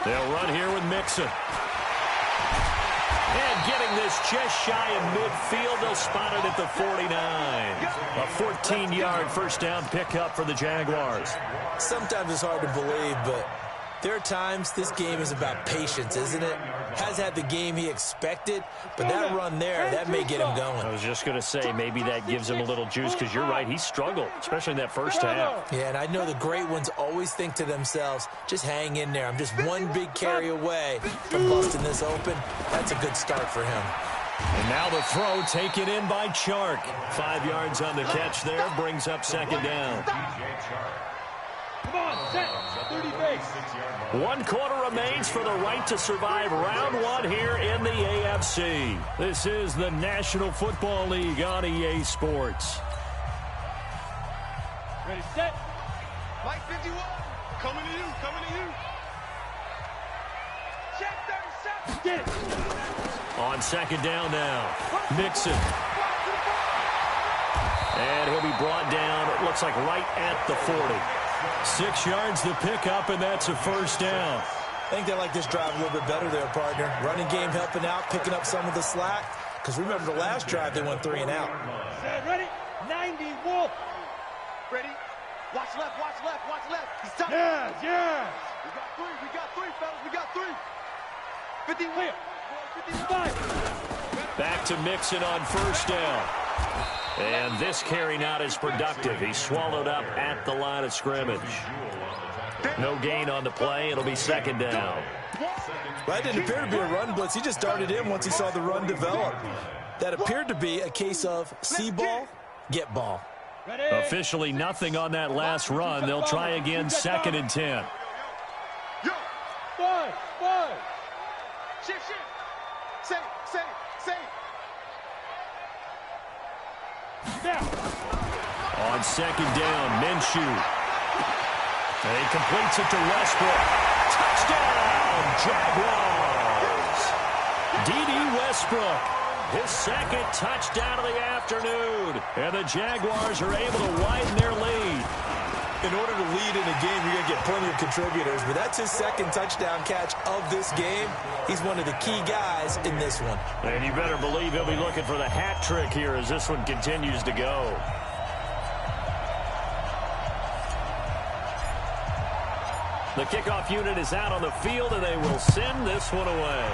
They'll run here with Mixon. And getting this just shy of midfield, they'll spot it at the 49. A 14-yard first down pickup for the Jaguars. Sometimes it's hard to believe, but there are times this game is about patience, isn't it? Has had the game he expected, but that run there, that may get him going. I was just going to say, maybe that gives him a little juice, because you're right, he struggled, especially in that first half. Yeah, and I know the great ones always think to themselves, just hang in there. I'm just one big carry away from busting this open. That's a good start for him. And now the throw taken in by Chark. 5 yards on the catch there, brings up second down. Come on, set. 30 base. 1 quarter remains for the right to survive round 1 here in the AFC. This is the National Football League on EA Sports. Ready, set. Mike 51. Coming to you, coming to you. Check 37. Get it. On second down now, Mixon. And he'll be brought down, it looks like right at the 40. 6 yards to pick up, and that's a first down. I think they like this drive a little bit better there, partner. Running game helping out, picking up some of the slack. Because remember the last drive, they went 3 and out. Set, ready. 90, Wolf. Ready? Watch left, watch left, watch left. He's top. Yes, yes. We got three, fellas. We got 3. 50 Clear. 55. Back to Mixon on first down. And this carry not as productive. He's swallowed up at the line of scrimmage. No gain on the play. It'll be second down. That didn't appear to be a run blitz. He just darted in once he saw the run develop. That appeared to be a case of see ball, get ball. Ready. Officially nothing on that last run. They'll try again, second and 10. Yo. 5. Shift. Say. Now. On second down, Minshew. And he completes it to Westbrook. Touchdown, Jaguars. D.D. Westbrook, his second touchdown of the afternoon. And the Jaguars are able to widen their lead. In order to lead in a game, you're going to get plenty of contributors, but that's his second touchdown catch of this game. He's one of the key guys in this one. And you better believe he'll be looking for the hat trick here as this one continues to go. The kickoff unit is out on the field, and they will send this one away.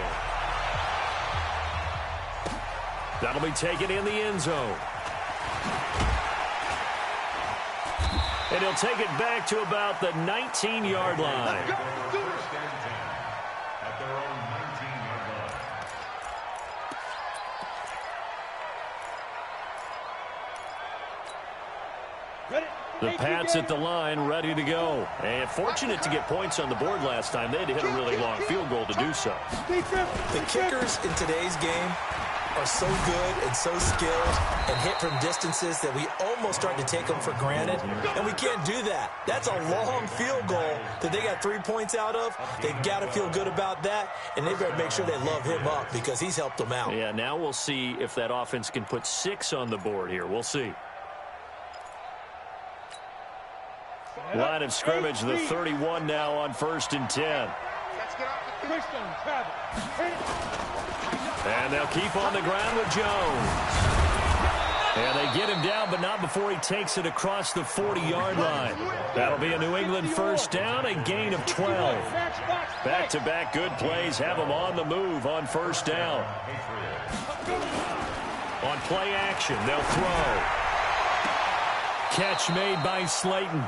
That'll be taken in the end zone. And he'll take it back to about the 19-yard line. First and 10 at their own 19-yard line. Ready. The Pats at the line, ready to go. And fortunate to get points on the board last time. They had to hit a really long field goal to do so. The kickers in today's game are so good and so skilled and hit from distances that we almost start to take them for granted, and we can't do that. That's a long field goal that they got 3 points out of. They've got to feel good about that, and they better make sure they love him up because he's helped them out. Yeah, now we'll see if that offense can put 6 on the board here. We'll see. Line of scrimmage, the 31 now on first and 10. And they'll keep on the ground with Jones. And they get him down, but not before he takes it across the 40-yard line. That'll be a New England first down, a gain of 12. Back-to-back good plays have them on the move on first down. On play action, they'll throw. Catch made by Slayton.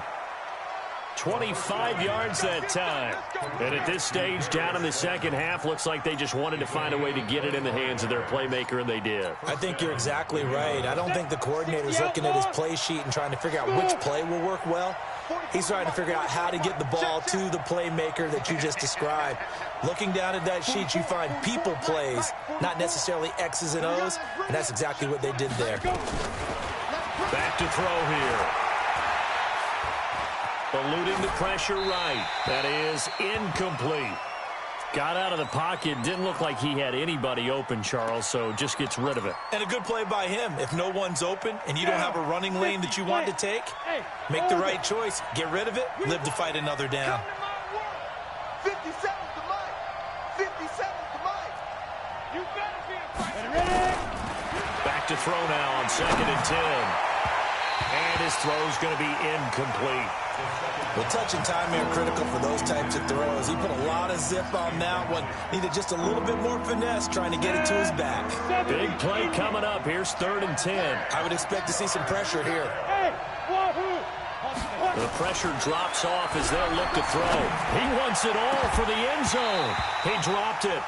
25 yards that time. And at this stage, down in the second half, looks like they just wanted to find a way to get it in the hands of their playmaker, and they did. I think you're exactly right. I don't think the coordinator's looking at his play sheet and trying to figure out which play will work well. He's trying to figure out how to get the ball to the playmaker that you just described. Looking down at that sheet, you find people plays, not necessarily X's and O's, and that's exactly what they did there. Back to throw here. Eluding the pressure right. That is incomplete. Got out of the pocket. Didn't look like he had anybody open, Charles, so just gets rid of it. And a good play by him. If no one's open and you don't have a running lane that you want to take, make the right choice. Get rid of it. Live to fight another down. 57's the mic. 57's the mic. Back to throw now on 2nd and 10. And his throw's going to be incomplete. Well, touch and timing are critical for those types of throws. He put a lot of zip on that one. Needed just a little bit more finesse trying to get it to his back. Big play coming up. Here's 3rd and 10. I would expect to see some pressure here. The pressure drops off as they'll look to throw. He wants it all for the end zone. He dropped it.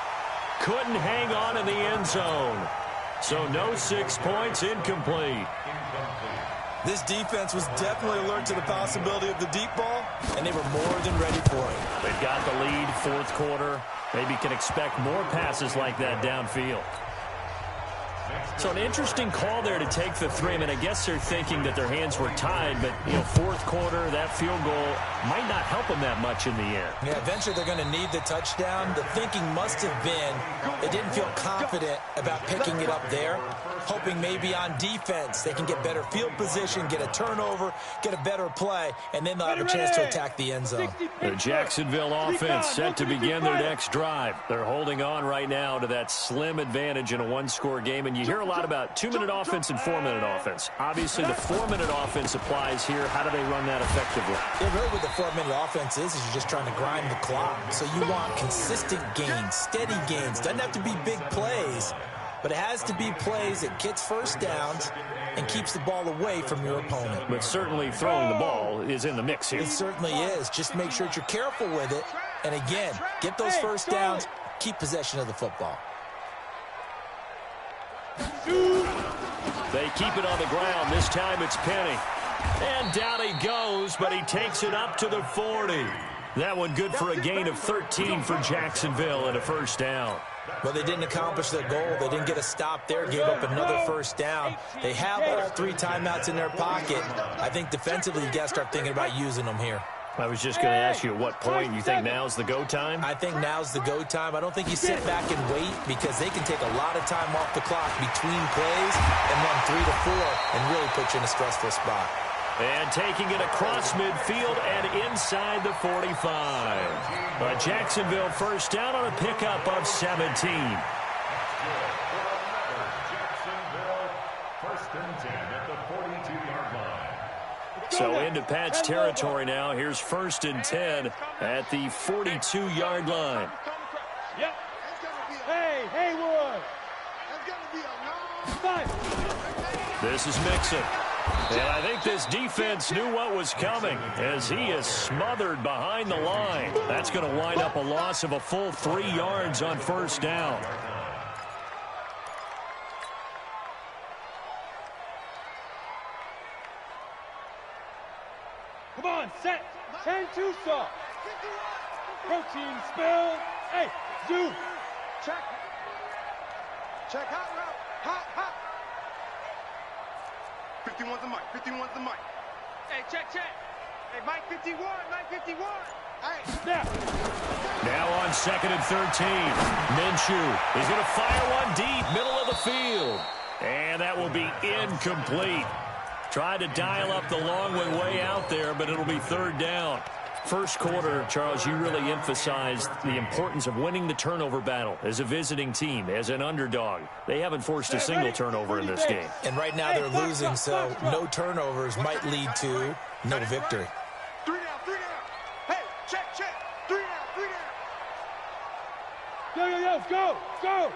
Couldn't hang on in the end zone. So no 6 points, incomplete. This defense was definitely alert to the possibility of the deep ball, and they were more than ready for it. They've got the lead, 4th quarter. Maybe can expect more passes like that downfield. So an interesting call there to take the 3. I mean, I guess they're thinking that their hands were tied, but, 4th quarter, that field goal might not help them that much in the end. Yeah, eventually they're going to need the touchdown. The thinking must have been they didn't feel confident about picking it up there, hoping maybe on defense they can get better field position, get a turnover, get a better play, and then they'll have a chance to attack the end zone. The Jacksonville offense set to begin their next drive. They're holding on right now to that slim advantage in a one-score game, and you hear a lot about 2-minute offense and 4-minute offense. Obviously, the 4-minute offense applies here. How do they run that effectively? Yeah, really what the 4-minute offense is you're just trying to grind the clock. So you want consistent gains, steady gains. Doesn't have to be big plays, but it has to be plays that gets first downs and keeps the ball away from your opponent. But certainly throwing the ball is in the mix here. It certainly is. Just make sure that you're careful with it. And again, get those first downs, keep possession of the football. They keep it on the ground. This time it's Penny. And down he goes, but he takes it up to the 40. That one good for a gain of 13 for Jacksonville and a first down. Well, they didn't accomplish their goal. They didn't get a stop there, gave up another first down. They have all 3 timeouts in their pocket. I think defensively you got to start thinking about using them here. I was just going to ask you at what point you think now's the go time? I think now's the go time. I don't think you sit back and wait because they can take a lot of time off the clock between plays and run 3 to 4 and really put you in a stressful spot. And taking it across midfield and inside the 45. A Jacksonville first down on a pickup of 17. Jacksonville, first and 10 at the 42-yard line. So into Pat's territory now. Here's 1st and 10 at the 42-yard line. Yep. Hey, Haywood. This is Mixon. And I think this defense knew what was coming as he is smothered behind the line. That's going to wind up a loss of a full 3 yards on first down. Come on, set. 10-2 soft. Protein spill. Hey, do. Check. Check hot route. Hot. 51's the mic. 51's the mic. Hey, check. Hey, Mike 51. Hey, snap. Now on 2nd and 13. Minshew is going to fire one deep, middle of the field. And that will be incomplete. Tried to dial up the long way out there, but it'll be 3rd down. First quarter, Charles, you really emphasized the importance of winning the turnover battle as a visiting team, as an underdog. They haven't forced a single turnover in this game. And right now they're losing, so no turnovers might lead to no victory. 3 down. Hey, check. 3 down. Yo, go.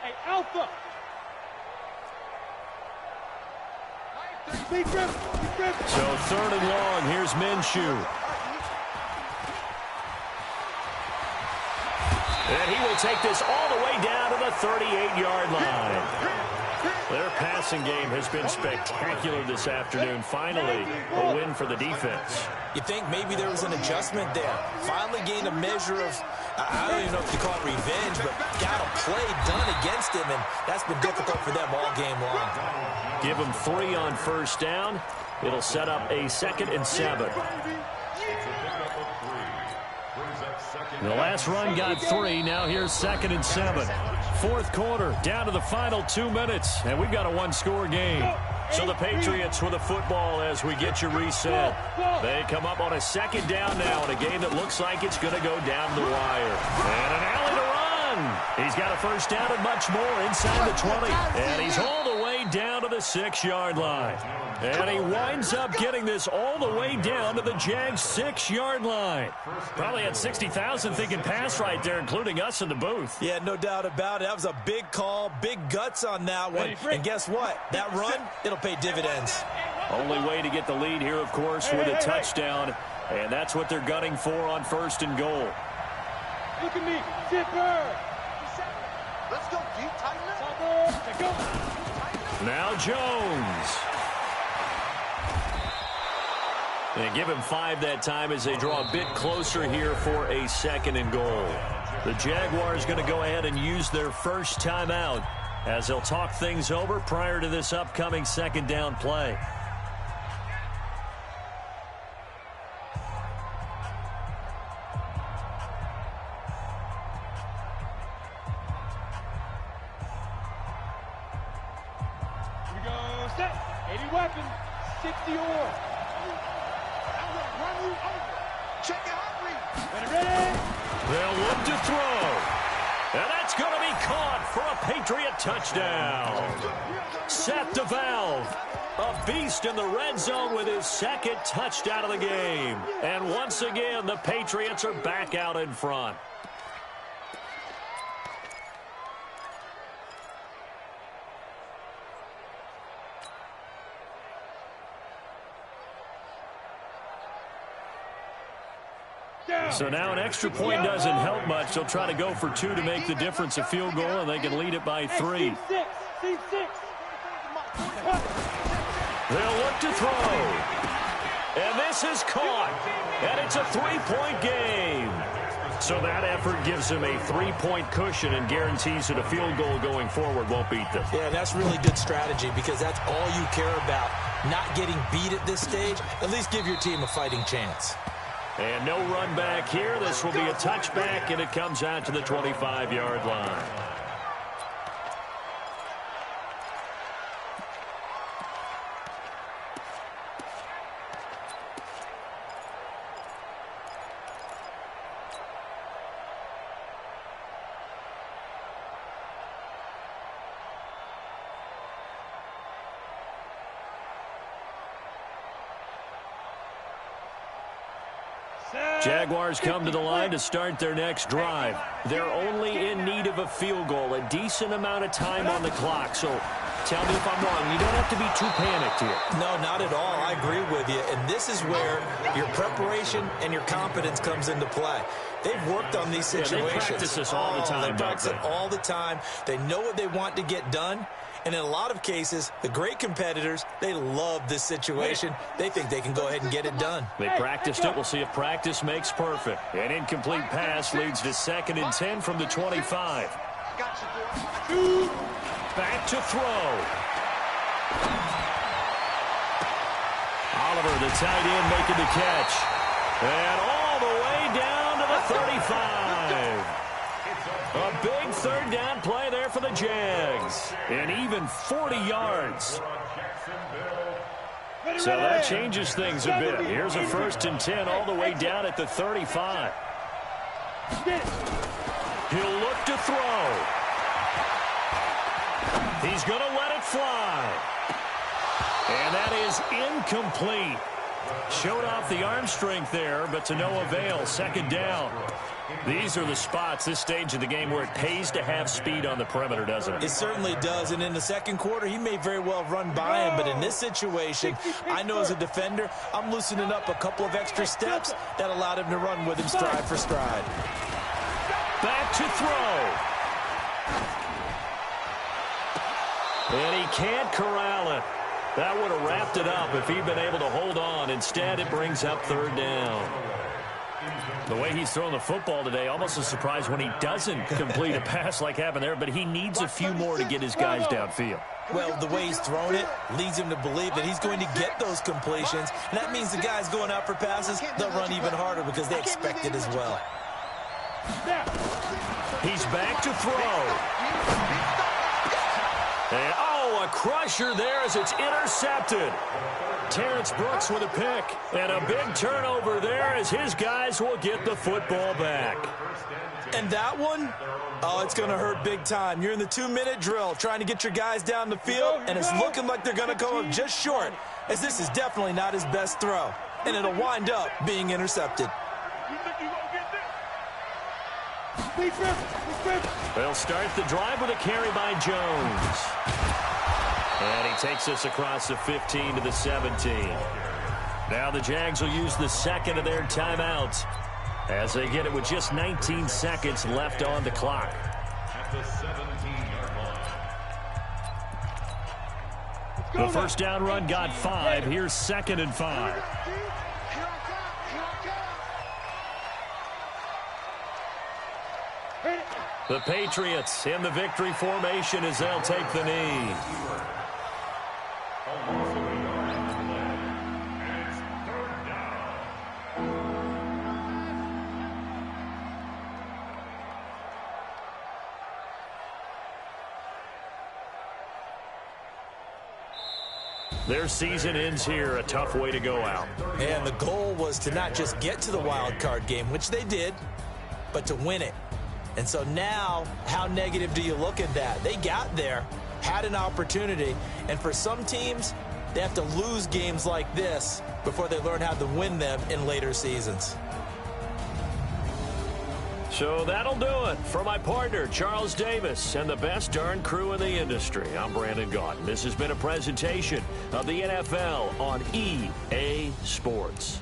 Hey, Alpha. So 3rd and long. Here's Minshew. And he will take this all the way down to the 38-yard line. Their passing game has been spectacular this afternoon. Finally, a win for the defense. You think maybe there was an adjustment there. Finally gained a measure of, I don't even know if you call it revenge, but got a play done against him, and that's been difficult for them all game long. Give them 3 on first down. It'll set up a 2nd and 7. The last run got 3. Now here's 2nd and 7. 4th quarter, down to the final 2 minutes, and we've got a one-score game. So the Patriots with the football as we get you reset. They come up on a 2nd down now in a game that looks like it's going to go down the wire. And an alley to run. He's got a first down and much more inside the 20. And he's all the way down to the 6-yard line. And he winds up getting this all the way down to the Jags' 6-yard line. Probably had 60,000 thinking pass right there, including us in the booth. Yeah, no doubt about it. That was a big call, big guts on that one. And guess what? That run, it'll pay dividends. Only way to get the lead here, of course, with a touchdown. And that's what they're gunning for on 1st and goal. Look at me, zipper. Let's go deep, tighten up. Now Jones. They give him 5 that time as they draw a bit closer here for a 2nd and goal. The Jaguars going to go ahead and use their first timeout as they'll talk things over prior to this upcoming 2nd down play. Here we go, set. 80 weapons, 60 or. Check it out, Ready? They'll look to throw. And that's going to be caught for a Patriot touchdown. Seth DeValve, a beast in the red zone with his 2nd touchdown of the game. And once again, the Patriots are back out in front. So now an extra point doesn't help much. They'll try to go for 2 to make the difference a field goal, and they can lead it by 3. They'll look to throw. And this is caught. And it's a 3-point game. So that effort gives him a 3-point cushion and guarantees that a field goal going forward won't beat them. Yeah, that's really good strategy because that's all you care about. Not getting beat at this stage. At least give your team a fighting chance. And no run back here. This will be a touchback, and it comes out to the 25-yard line. Jaguars come to the line to start their next drive. They're only in need of a field goal, a decent amount of time on the clock. So tell me if I'm wrong. You don't have to be too panicked here. No, not at all. I agree with you. And this is where your preparation and your confidence comes into play. They've worked on these situations. Yeah, they practice this all the time. They practice it all the time. They know what they want to get done. And in a lot of cases, the great competitors, they love this situation. They think they can go ahead and get it done. They practiced it. We'll see if practice makes perfect. An incomplete pass leads to 2nd and 10 from the 25. Back to throw. Oliver, the tight end, making the catch. And all the way down to the 35. A big 3rd down play there for the Jags. And even 40 yards. So that changes things a bit. Here's a 1st and 10 all the way down at the 35. He'll look to throw. He's going to let it fly. And that is incomplete. Showed off the arm strength there, but to no avail. 2nd down. These are the spots, this stage of the game, where it pays to have speed on the perimeter, doesn't it? It certainly does, and in the 2nd quarter, he may very well run by him, but in this situation, I know as a defender, I'm loosening up a couple of extra steps that allowed him to run with him stride for stride. Back to throw. And he can't corral it. That would have wrapped it up if he'd been able to hold on. Instead, it brings up 3rd down. The way he's throwing the football today, almost a surprise when he doesn't complete a pass like happened there, but he needs a few more to get his guys downfield. Well, the way he's thrown it leads him to believe that he's going to get those completions, and that means the guys going out for passes, they'll run even harder because they expect it as well. He's back to throw. And, Oh, a crusher there as it's intercepted. Terrence Brooks with a pick. And a big turnover there as his guys will get the football back. And that one, oh, it's going to hurt big time. You're in the 2-minute drill trying to get your guys down the field, and it's looking like they're going to come up just short, as this is definitely not his best throw. And it'll wind up being intercepted. They'll start the drive with a carry by Jones. And he takes us across the 15 to the 17. Now the Jags will use the second of their timeouts as they get it with just 19 seconds left on the clock. At the 17-yard line. The first down run got 5. Here's 2nd and 5. The Patriots in the victory formation as they'll take the knee. Their season ends here, a tough way to go out. And the goal was to not just get to the wild card game, which they did, but to win it. And so now, how negative do you look at that? They got there, had an opportunity, and for some teams, they have to lose games like this before they learn how to win them in later seasons. So that'll do it for my partner, Charles Davis, and the best darn crew in the industry. I'm Brandon Gaudin. This has been a presentation of the NFL on EA Sports.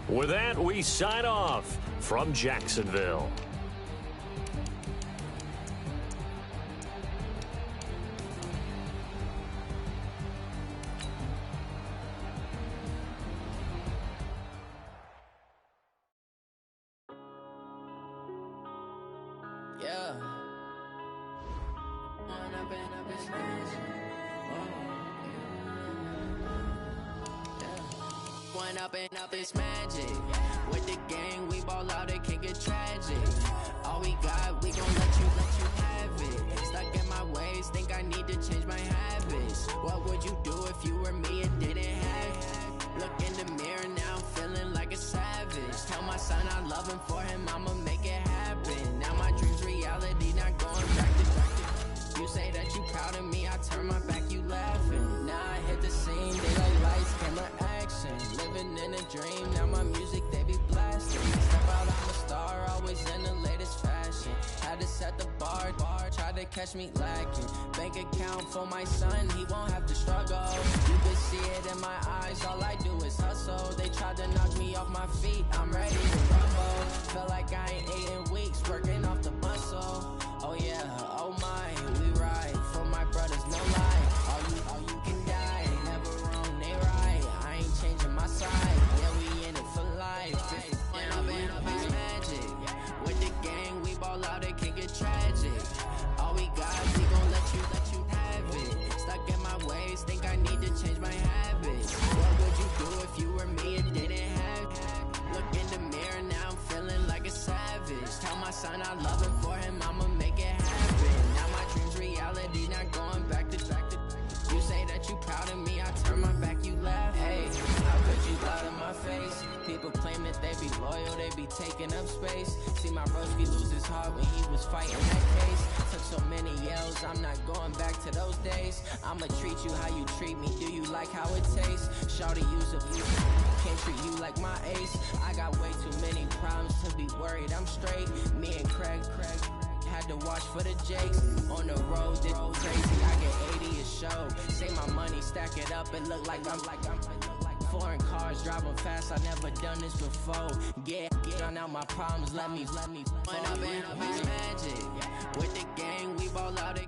With that, we sign off from Jacksonville. Yeah. One up and up is magic. With the gang, we ball out, it can get tragic. All we got, we gon' let you have it. Stuck in my ways, think I need to change my habits. What would you do if you were me and didn't have it? Look in the mirror now, I'm feeling like a savage. Tell my son I love him, for him I'ma make it happen. Now my dreams reality, not going back to you say that you proud of me, I turn my back, you laughing. Now I hit the scene, daylight lights, camera action. Living in a dream, now my music, they be blasting. Step out, I'm a star, always in the latest fashion. Had to set the bar, try to catch me lacking. Bank account for my son, he won't have to struggle. You can see it in my eyes, all I do is hustle. They tried to knock me off my feet, I'm ready to rumble. Felt like I ain't ate in weeks, working off the muscle. Oh yeah, oh my, we ride for my brothers, no lie. All you can die, never wrong, they right. I ain't changing my side, yeah, we in it for life. And up is magic. With the gang, we ball out, it can get tragic. All we got, we gon' let you have it. Stuck in my ways, think I need to change my habits. What would you do if you were me and didn't have it? Look in the mirror, now I'm feeling like a savage. Tell my son I love him, for him I'ma make it happen. Now my dreams reality, not going back to you say that you proud of me, I turn my back, you laugh. Hey, how could you lie to my face? People claim that they be loyal, they be taking up space. See my broski lose his heart when he was fighting that case. Took so many yells, I'm not going back to those days. I'ma treat you how you treat me, do you like how it tastes? Shawty use abuse, can't treat you like my ace. I got way too many problems to be worried, I'm straight. Me and Craig had to watch for the Jakes. On the road, this crazy, I get 80 a show. Say my money, stack it up, it look like I'm foreign cars, driving fast, I never done this before. Get on out my problems, let me. One up and up is magic. With the gang, we ball out, it